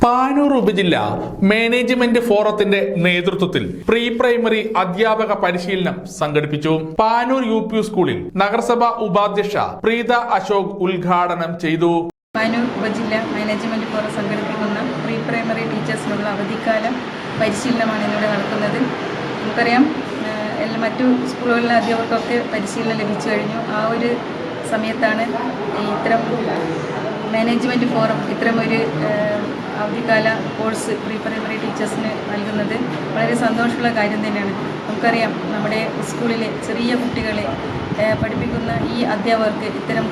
പാനൂർ ഉപജില്ല മാനേജ്മെന്റ് ഫോറത്തിന്റെ നേതൃത്വത്തിൽ പ്രീ പ്രൈമറി അധ്യാപക പരിശീലനം സംഘടിപ്പിച്ചു. പാനൂർ UP സ്കൂളിൽ നഗരസഭാ ഉപാധ്യക്ഷ പ്രീത അശോക് ഉദ്ഘാടനം ചെയ്തു. പാനൂർ ഉപജില്ല മാനേജ്മെന്റ് ഫോറം സംഘടിപ്പിക്കുന്ന പ്രീ പ്രൈമറി ടീച്ചേഴ്സിനുള്ള അവധിക്കാല പരിശീലനമാണ് ഇന്നിവിടെ നടക്കുന്നത്. നമുക്കറിയാം, മറ്റു സ്കൂളുകളിലെ അധ്യാപകർക്കൊക്കെ പരിശീലനം ലഭിച്ചു കഴിഞ്ഞു. ആ ഒരു സമയത്താണ് ഇത്തരം മാനേജ്മെന്റ് ഫോറം ഇത്തരമൊരു അവധിക്കാല കോഴ്സ് പ്രീ പ്രൈമറി ടീച്ചേഴ്സിന് നൽകുന്നത് വളരെ സന്തോഷമുള്ള കാര്യം തന്നെയാണ്. നമുക്കറിയാം, നമ്മുടെ സ്കൂളിലെ ചെറിയ കുട്ടികളെ പഠിപ്പിക്കുന്ന ഈ അധ്യാപകർക്ക് ഇത്തരം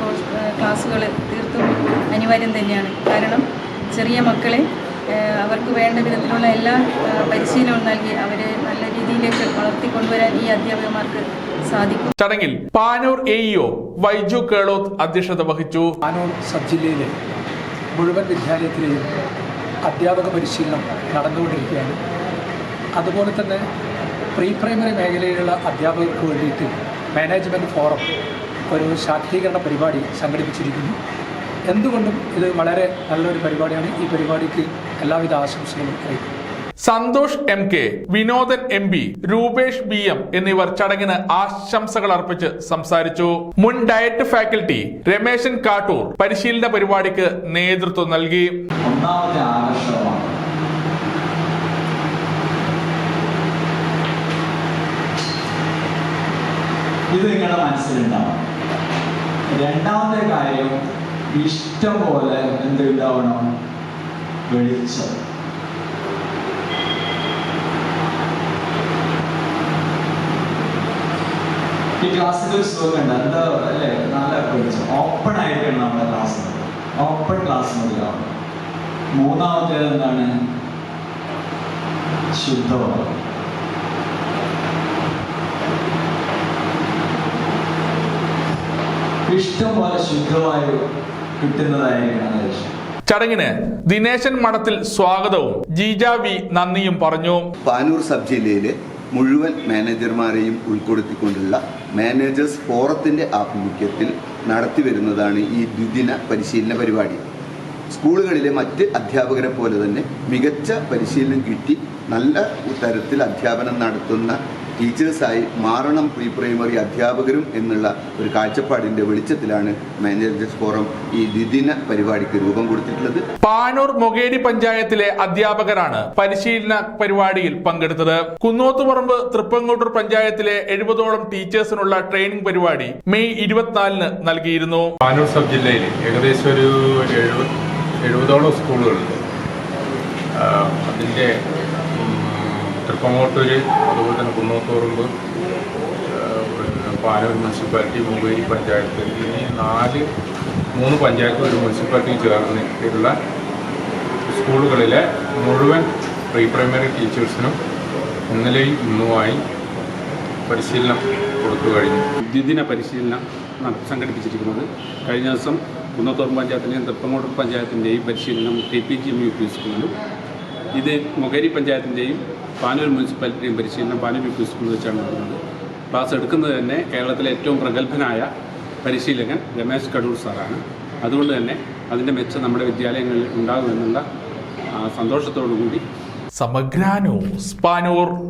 ക്ലാസ്സുകൾ തീർത്തും അനിവാര്യം തന്നെയാണ്. കാരണം ചെറിയ മക്കളെ അവർക്ക് വേണ്ട വിധത്തിലുള്ള എല്ലാ പരിശീലനവും നൽകി അവരെ നല്ല രീതിയിലേക്ക് വളർത്തിക്കൊണ്ടുവരാൻ ഈ അധ്യാപകന്മാർക്ക് സാധിക്കും. ചടങ്ങിൽ പാനൂർ AEO വൈജു കേളോത്ത് അധ്യക്ഷത വഹിച്ചു. പാനൂർ സബ് ജില്ലയിലെ മുഴുവൻ വിദ്യാലയത്തിലെയും അധ്യാപക പരിശീലനം നടന്നുകൊണ്ടിരിക്കുകയാണ്. അതുപോലെ തന്നെ പ്രീ പ്രൈമറി മേഖലയിലുള്ള അധ്യാപകർക്ക് വേണ്ടിയിട്ട് മാനേജ്മെൻറ്റ് ഫോറം ഒരു ശാക്തീകരണ പരിപാടി സംഘടിപ്പിച്ചിരിക്കുന്നു. എന്തുകൊണ്ടും ഇത് വളരെ നല്ലൊരു പരിപാടിയാണ്. ഈ പരിപാടിക്ക് എല്ലാവിധ ആശംസകളും അറിയിക്കുന്നു. Santhosh MK, Vinodan MP, Rupesh BM എന്നിവർ ചടങ്ങിന് ആശംസകൾ അർപ്പിച്ച് സംസാരിച്ചു. മുൻ ഡയറ്റ് ഫാക്കൽറ്റി രമേശൻ കാട്ടൂർ പരിശീലന പരിപാടിക്ക് നേതൃത്വം നൽകി. ഒന്നാമത്തെ ആകർഷണമാണ് ഇത് നിങ്ങളുടെ മനസ്സിലുണ്ടാവണം. രണ്ടാമത്തെ കാര്യം, ഇഷ്ടം പോലെ എന്തുണ്ടാവണം, വെളിച്ചം. ഈ ക്ലാസ്സിൽ ഒരു സുഖമുണ്ട്, എന്താ അല്ലേ, നല്ല വെളിച്ചം. ഓപ്പൺ ആയിട്ടാണ് നമ്മുടെ ക്ലാസ്, ഓപ്പൺ ക്ലാസ് മുതലാണ്. മൂന്നാമത്തേത് എന്താണ്, ശുദ്ധവായു. ഇഷ്ടം പോലെ ശുദ്ധവായു കിട്ടുന്നതായിരിക്കണം ലക്ഷ്യം. ചടങ്ങിന് ദിനേശൻ മഠത്തിൽ സ്വാഗതവും GJ നന്ദിയും പറഞ്ഞു. പാനൂർ സബ് ജില്ലയിലെ മുഴുവൻ മാനേജർമാരെയും ഉൾപ്പെടുത്തിക്കൊണ്ടുള്ള മാനേജേഴ്സ് ഫോറത്തിൻ്റെ ആഭിമുഖ്യത്തിൽ നടത്തിവരുന്നതാണ് ഈ ദ്വിദിന പരിശീലന പരിപാടി. സ്കൂളുകളിലെ മറ്റ് അധ്യാപകരെ പോലെ തന്നെ മികച്ച പരിശീലനം കിട്ടി നല്ല തരത്തിൽ അധ്യാപനം നടത്തുന്ന ടീച്ചേഴ്സായി മാറണം പ്രീ പ്രൈമറി അധ്യാപകരും എന്നുള്ള ഒരു കാഴ്ചപ്പാടിന്റെ വെളിച്ചത്തിലാണ് മാനേജേഴ്സ് ഫോറം ഈ ദ്വിദിന പരിപാടിക്ക് രൂപം കൊടുത്തിട്ടുള്ളത്. പാനൂർ മൊകേരി പഞ്ചായത്തിലെ അധ്യാപകരാണ് പരിശീലന പരിപാടിയിൽ പങ്കെടുത്തത്. കുന്നോത്തുപറമ്പ് തൃപ്പങ്ങോട്ടൂർ പഞ്ചായത്തിലെ 70ഓളം ടീച്ചേഴ്സിനുള്ള ട്രെയിനിംഗ് പരിപാടി മെയ് 24-ന് നൽകിയിരുന്നു. പാനൂർ സബ് ജില്ലയിൽ ഏകദേശം ഒരു 70ഓളം സ്കൂളുകളുണ്ട്. അതിൻ്റെ തൃപ്പങ്ങോട്ടൂർ, അതുപോലെ തന്നെ കുന്നോത്തുപറമ്പ്, പാനൂർ മുനിസിപ്പാലിറ്റി, മൊകേരി പഞ്ചായത്ത്, ഈ 3 പഞ്ചായത്ത് ഒരു മുനിസിപ്പാലിറ്റി ചേർന്നിട്ടുള്ള സ്കൂളുകളിലെ മുഴുവൻ പ്രീ പ്രൈമറി ടീച്ചേഴ്സിനും ഇന്നലെയും ഇന്നുമായി പരിശീലനം കൊടുത്തു കഴിഞ്ഞു. ദ്വിദിന പരിശീലനം സംഘടിപ്പിച്ചിരിക്കുന്നത് കഴിഞ്ഞ ദിവസം കുന്നോത്തുപറമ്പ് പഞ്ചായത്തിൻ്റെയും തൃപ്പങ്ങോട്ടൂർ പഞ്ചായത്തിൻ്റെയും പരിശീലനം TPGM UP സ്കൂളിലും, ഇത് മൊകേരി പഞ്ചായത്തിൻ്റെയും പാനൂർ മുനിസിപ്പാലിറ്റിയും പരിശീലനം പാനൂർ UP സ്കൂളിൽ വെച്ചാണ് നടക്കുന്നത്. ക്ലാസ് എടുക്കുന്നത് തന്നെ കേരളത്തിലെ ഏറ്റവും പ്രഗത്ഭനായ പരിശീലകൻ രമേശ് കടൂർ സാറാണ്. അതുകൊണ്ട് തന്നെ അതിൻ്റെ മെച്ചം നമ്മുടെ വിദ്യാലയങ്ങളിൽ ഉണ്ടാകുമെന്നുള്ള സന്തോഷത്തോടു കൂടി സമഗ്ര ന്യൂസ് പാനൂർ.